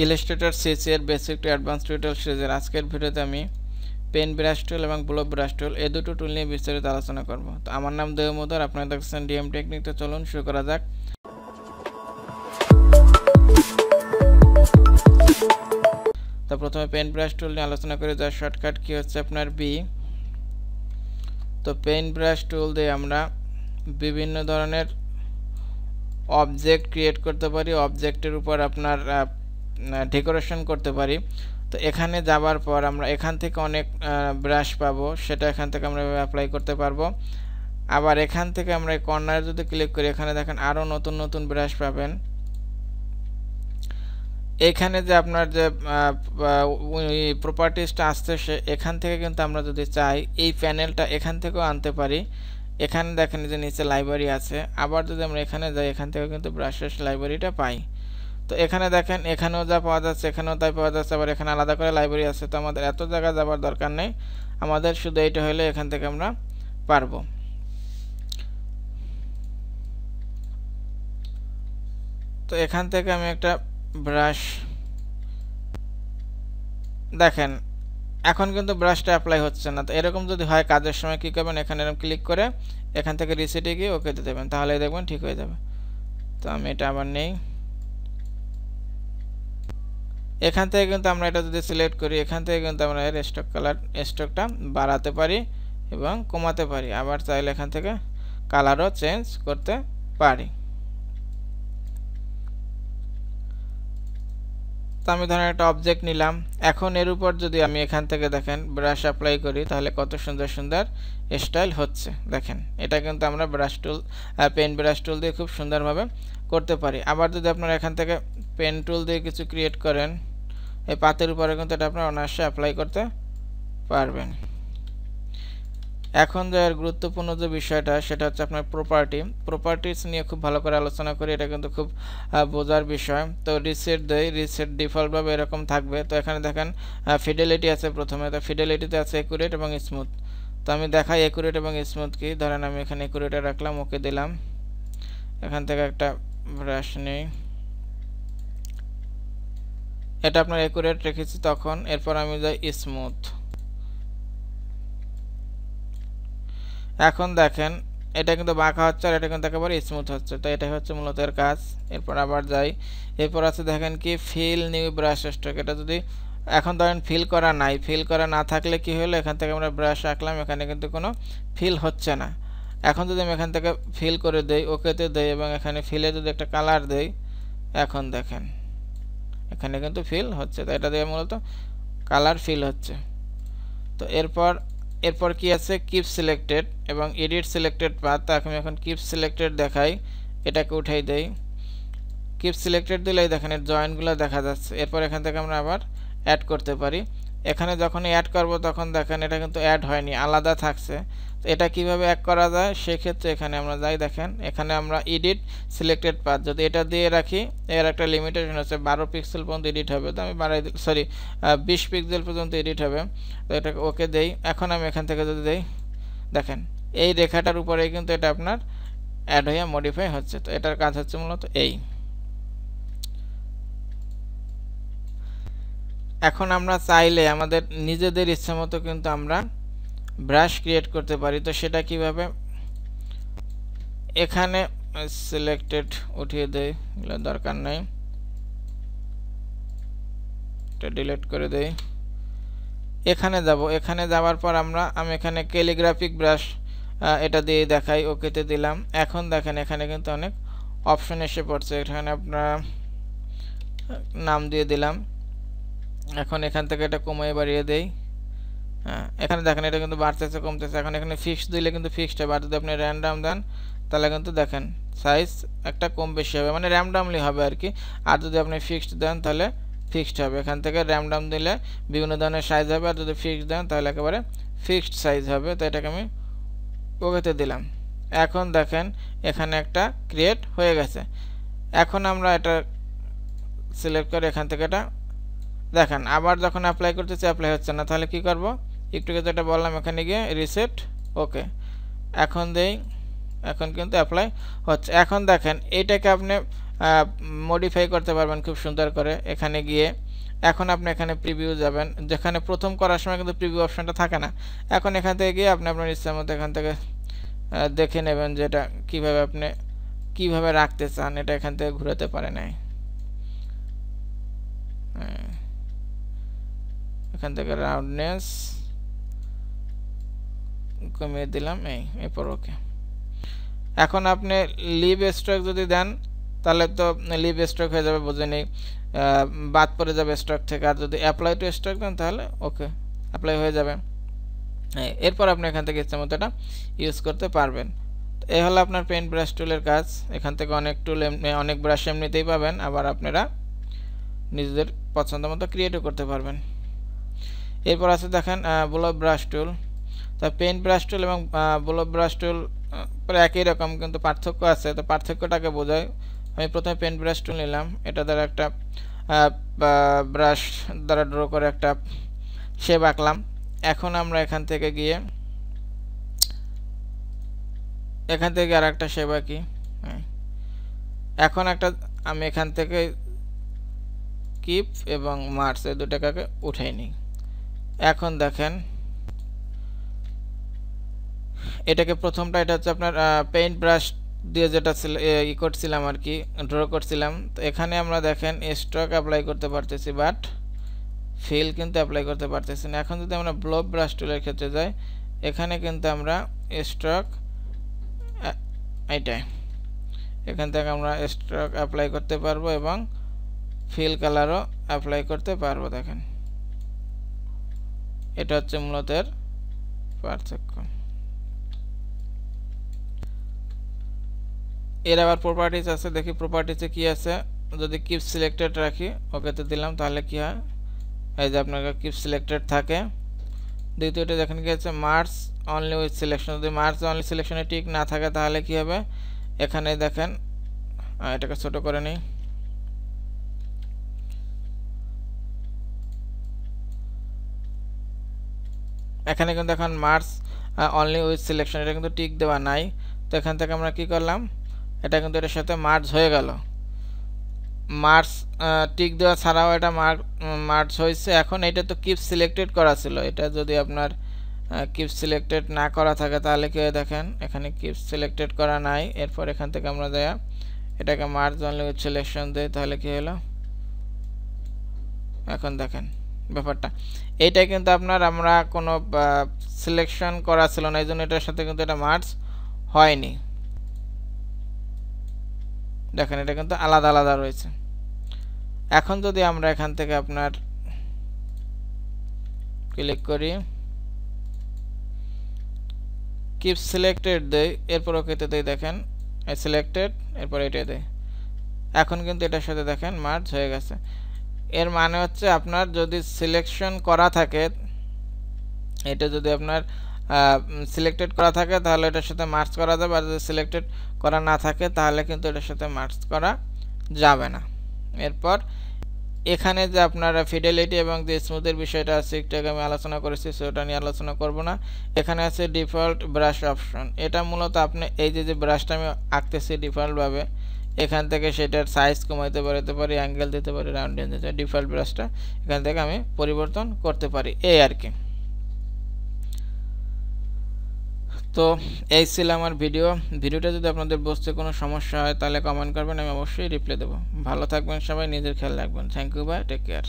Illustrator CC এর basic to advance tutorial সিরিজের আজকের ভিডিওতে আমি পেন ব্রাশ টুল এবং ব্লো ব্রাশ টুল এই দুটো টুল নিয়ে বিস্তারিত আলোচনা করব। তো আমার নাম দেবমোদর, আপনারা দেখছেন ডিএম টেকনিক। তো চলুন শুরু করা যাক। তো প্রথমে পেন ব্রাশ টুল নিয়ে আলোচনা করি, যার শর্টকাট কি হচ্ছে আপনার বি। তো পেন ব্রাশ টুল দিয়ে আমরা বিভিন্ন ধরনের অবজেক্ট ক্রিয়েট করতে পারি, অবজেক্টের উপর আপনার ডেকোরেশন করতে পারি। তো এখানে যাবার পর আমরা এখান থেকে অনেক ব্রাশ পাবো, সেটা এখান থেকে আমরা অ্যাপ্লাই করতে পারবো। আবার এখান থেকে আমরা এই কর্নারে যদি ক্লিক করি, এখানে দেখেন আরও নতুন নতুন ব্রাশ পাবেন। এখানে যে আপনার যে প্রপার্টিসটা আসছে সে এখান থেকে কিন্তু আমরা যদি চাই এই প্যানেলটা এখান থেকেও আনতে পারি। এখানে দেখেন যে নিচে লাইব্রেরি আছে, আবার যদি আমরা এখানে যাই এখান থেকে কিন্তু ব্রাশের লাইব্রেরিটা পাই। তো এখানে দেখেন এখানেও যা পাওয়া যাচ্ছে এখানেও তাই পাওয়া যাচ্ছে, আবার এখানে আলাদা করে লাইব্রেরি আছে। তো আমাদের এত জায়গা যাবার দরকার নেই, আমাদের শুধু এইটা হলে এখান থেকে আমরা পারবো। তো এখান থেকে আমি একটা ব্রাশ দেখেন এখন কিন্তু ব্রাশটা অ্যাপ্লাই হচ্ছে না। তো এরকম যদি হয় কাজের সময় কী করবেন, এখানে এরকম ক্লিক করে এখান থেকে রিসেটে গিয়ে ওকে দিয়ে দেবেন, তাহলে দেখবেন ঠিক হয়ে যাবে। তো আমি এটা আবার নেই, এখান থেকে কিন্তু আমরা এটা যদি সিলেক্ট করি এখান থেকে কিন্তু আমরা এর স্ট্রোকটা বাড়াতে পারি এবং কমাতে পারি। আবার চাইলে এখান থেকে কালারও চেঞ্জ করতে পারি। তো আমি ধরেন একটা অবজেক্ট নিলাম, এখন এর উপর যদি আমি এখান থেকে দেখেন ব্রাশ অ্যাপ্লাই করি তাহলে কত সুন্দর সুন্দর স্টাইল হচ্ছে। দেখেন এটা কিন্তু আমরা brush tool pen brush tool দিয়ে খুব সুন্দরভাবে করতে পারি। আবার যদি আপনারা এখান থেকে পেন টুল দিয়ে কিছু ক্রিয়েট করেন, এই পাতের উপরে কিন্তু এটা আপনারা অনায়াসে অ্যাপ্লাই করতে পারবেন। এখন যে গুরুত্বপূর্ণ যে বিষয়টা সেটা হচ্ছে আপনার প্রপার্টিস নিয়ে খুব ভালো করে আলোচনা করি, এটা কিন্তু খুব বোঝার বিষয়। তো রিসেট দেই, রিসেট ডিফল্টভাবে এরকম থাকবে। তো এখানে দেখেন ফিডেলিটি আছে প্রথমে, তো ফিডেলিটিতে আছে একুরেট এবং স্মুথ। তো আমি দেখাই একুরেট এবং স্মুথ কি। ধরেন আমি এখানে একুরেটে রাখলাম, ওকে দিলাম, এখান থেকে একটা ব্রাশ নেই, এটা আপনার একুরেট রেখেছি তখন। এরপর আমি যাই স্মুথ, এখন দেখেন এটা কিন্তু বাঁকা হচ্ছে আর এটা কিন্তু একেবারে স্মুথ হচ্ছে। তো এটাই হচ্ছে মূলত এর কাজ। এরপর আবার যাই, এরপর আছে দেখেন কি ফিল নিউ ব্রাশ স্ট্রোক। এটা যদি এখন ধরেন ফিল করা নাই, ফিল করা না থাকলে কি হলো, এখান থেকে আমরা ব্রাশ রাখলাম, এখানে কিন্তু কোনো ফিল হচ্ছে না। এখন যদি আমি এখান থেকে ফিল করে দেই, ওকেতে দেই এবং এখানে ফিলে যদি একটা কালার দেই, এখন দেখেন এখানে কিন্তু ফিল হচ্ছে। তো এটা দিয়ে মূলত কালার ফিল হচ্ছে। তো এরপর কি আছে কিপ সিলেক্টেড এবং এডিট সিলেক্টেড পাথ। আমি এখন কিপ সিলেক্টেড দেখাই, এটাকে উঠাই দেই। কিপ সিলেক্টেড দিলেই দেখেন এর জয়েন্টগুলো দেখা যাচ্ছে। এরপর এখান থেকে আমরা আবার অ্যাড করতে পারি। এখানে যখনই অ্যাড করব তখন দেখেন এটা কিন্তু অ্যাড হয়নি, আলাদা থাকছে। তো এটা কিভাবে অ্যাড করা যায়, সেক্ষেত্রে এখানে আমরা যাই, দেখেন এখানে আমরা এডিট সিলেক্টেড পাথ যদি এটা দিয়ে রাখি, এর একটা লিমিটেশন আছে 12 পিক্সেল পর্যন্ত এডিট হবে। তো আমি বাড়াই দিই, সরি 20 পিক্সেল পর্যন্ত এডিট হবে। তো এটাকে ওকে দেই। এখন আমি এখান থেকে যদি দেই, দেখেন এই রেখাটার উপরেই কিন্তু এটা আপনার অ্যাড হয়ে মডিফাই হচ্ছে। তো এটার কাজ হচ্ছে মূলত এই। এখন আমরা চাইলে আমাদের নিজেদের ইচ্ছা মতো কিন্তু আমরা ব্রাশ ক্রিয়েট করতে পারি। তো সেটা কিভাবে, এখানে সিলেক্টেড উঠিয়ে দেই, এগুলো দরকার নাই, এটা ডিলিট করে দেই। এখানে যাব, এখানে যাওয়ার পর আমি এখানে ক্যালিগ্রাফিক ব্রাশ এটা দিয়ে দেখাই, ওকেতে দিলাম। এখন দেখেন এখানে কিন্তু অনেক অপশন এসে পড়ছে, এখানে আপনার নাম দিয়ে দিলাম। এখন এখান থেকে এটা কমিয়ে বাড়িয়ে দেই। হ্যাঁ এখানে দেখেন এটা কিন্তু বাড়তেছে কমতেছে। এখন এখানে ফিক্সড দিলে কিন্তু ফিক্সড হবে, আর যদি আপনি র্যান্ডাম দেন তাহলে কিন্তু দেখেন সাইজ একটা কম বেশি হবে, মানে র্যান্ডামলি হবে আর কি। আর যদি আপনি ফিক্সড দেন তাহলে ফিক্সড হবে। এখান থেকে র্যান্ডাম দিলে বিভিন্ন ধরনের সাইজ হবে, আর যদি ফিক্সড দেন তাহলে একেবারে ফিক্সড সাইজ হবে। তো এটাকে আমি ওকেতে দিলাম। এখন দেখেন এখানে একটা ক্রিয়েট হয়ে গেছে। এখন আমরা এটা সিলেক্ট করে এখান থেকে এটা দেখেন আবার যখন অ্যাপ্লাই করতেছি অ্যাপ্লাই হচ্ছে না, তাহলে কি করব, একটু যেটা বললাম এখানে গিয়ে রিসেট, ওকে এখন দেই, এখন কিন্তু অ্যাপ্লাই হচ্ছে। এখন দেখেন এইটাকে আপনি মডিফাই করতে পারবেন খুব সুন্দর করে এখানে গিয়ে। এখন আপনি এখানে প্রিভিউ যাবেন, যেখানে প্রথম করার সময় কিন্তু প্রিভিউ অপশনটা থাকে না। এখন এখান থেকে গিয়ে আপনি আপনার ইচ্ছা মতো এখান থেকে দেখে নেবেন যে এটা কীভাবে আপনি কীভাবে রাখতে চান, এটা এখান থেকে ঘুরাতে পারে নাই। এখান থেকে রাউন্ডনেস কমিয়ে দিলাম, এরপর ওকে। এখন আপনি লিভ স্ট্রোক যদি দেন তাহলে তো লিভ স্ট্রোক হয়ে যাবে, বুঝে নেই, বাদ পড়ে যাবে স্ট্রোক থেকে। আর যদি অ্যাপ্লাই টু স্ট্রোক দেন তাহলে ওকে অ্যাপ্লাই হয়ে যাবে। এরপর আপনি এখান থেকে ইচ্ছা মতো এটা ইউজ করতে পারবেন। এই হলো আপনার পেইন্ট ব্রাশ টুলের কাজ। এখান থেকে অনেক টুল অনেক ব্রাশ এমনিতেই পাবেন, আবার আপনারা নিজেদের পছন্দ মতো ক্রিয়েটও করতে পারবেন। এরপর আছে দেখেন ব্লো ব্রাশ টুল। তা পেইন্ট ব্রাশ টুল এবং ব্লো ব্রাশ টুল প্রায় একই রকম, কিন্তু পার্থক্য আছে। তো পার্থক্যটাকে বোঝায়, আমি প্রথমে পেইন্ট ব্রাশ টুল নিলাম, এটা দ্বারা একটা ব্রাশ দ্বারা ড্র করে একটা শেপ আঁকলাম। এখন আমরা এখান থেকে গিয়ে আর একটা শেপ আঁকি। এখন আমি এখান থেকে কিপ এবং মার্স এই দুটাকে উঠাই নিই। এখন দেখেন এটাকে প্রথমটা, এটা হচ্ছে আপনার পেইন্ট ব্রাশ দিয়ে যেটা করছিলাম আর কি, ড্র করছিলাম। তো এখানে আমরা দেখেন স্ট্রোক অ্যাপ্লাই করতে পারতেছি, বাট ফিল কিন্তু অ্যাপ্লাই করতে পারতেছি না। এখন যদি আমরা ব্লো ব্রাশ টুলের ক্ষেত্রে যাই, এখানে কিন্তু আমরা স্ট্রোক এইটাই, এখান থেকে আমরা স্ট্রোক অ্যাপ্লাই করতে পারবো এবং ফিল কালারও অ্যাপ্লাই করতে পারবো। দেখেন এটা হচ্ছে মূলত এর পার্থক্য। এর আবার প্রপার্টিজ আছে, দেখি প্রপার্টিজে কি আছে। যদি কিপ সিলেক্টেড রাখি, ওকেতে দিলাম, তাহলে কি হয়, এই যে আপনার কিপ সিলেক্টেড থাকে। দ্বিতীয়টা দেখেন কি আছে, মার্জ অনলি উইথ সিলেকশন। যদি মার্জ অনলি সিলেকশনে টিক না থাকে তাহলে কি হবে, এখানে দেখেন এটাকে ছোট করে নিই। এখানে কিন্তু এখন মার্জ অনলি উইথ সিলেকশন, এটা কিন্তু টিক দেওয়া নাই। তো এখান থেকে আমরা কি করলাম, এটা কিন্তু এটার সাথে মার্জ হয়ে গেল। মার্জ টিক দেওয়া ছাড়াও এটা মার্জ হয়েছে। এখন এটা তো কিপ সিলেক্টেড করা ছিল, এটা যদি আপনার কিপ সিলেক্টেড না করা থাকে তাহলে কি হয়, দেখেন এখানে কিপ সিলেক্টেড করা নাই। এরপর এখান থেকে আমরা দেয়া এটাকে মার্জ অনলি উইথ সিলেকশন দেই, তাহলে কি হলো, এখন দেখেন ব্যাপারটা এইটাই কিন্তু আমরা কোনো সিলেকশন করা ছিল না, এই জন্য এটার সাথে কিন্তু এটা মার্জ হয়নি। দেখেন এটা কিন্তু আলাদা আলাদা রয়েছে। এখন যদি আমরা এখান থেকে আপনার ক্লিক করি, কিপ সিলেক্টেড দেই, এরপর ওকেতে দেই, দেখেন সিলেক্টেড, এরপর এটা দেই। এখন কিন্তু এটার সাথে দেখেন মার্জ হয়ে গেছে। এর মানে হচ্ছে আপনার যদি সিলেকশন করা থাকে, এটা যদি আপনার সিলেক্টেড করা থাকে তাহলে এটার সাথে মার্জ করা যাবে, আর যদি সিলেক্টেড করা না থাকে তাহলে কিন্তু এটার সাথে মার্জ করা যাবে না। এরপর এখানে যে আপনার ফিডেলিটি এবং যে স্মুথের বিষয়টা আছে, একটু আগে আমি আলোচনা করেছি, সেটা নিয়ে আলোচনা করব না। এখানে আছে ডিফল্ট ব্রাশ অপশন। এটা মূলত আপনি এই যে ব্রাশটা আমি আঁকতেছি ডিফল্টভাবে, এখান থেকে সেটার সাইজ কমাইতে বাড়াতে পারি, অ্যাঙ্গেল দিতে পারি, রাউন্ডিং দিতে পারি। ডিফল্ট ব্রাশটা এখান থেকে আমি পরিবর্তন করতে পারি, এই আর কি। তো এই ছিল আমার ভিডিওটা যদি আপনাদের বুঝতে কোনো সমস্যা হয় তাহলে কমেন্ট করবেন, আমি অবশ্যই রিপ্লাই দেবো। ভালো থাকবেন সবাই, নিজের খেয়াল রাখবেন। Thank you, bye, take care.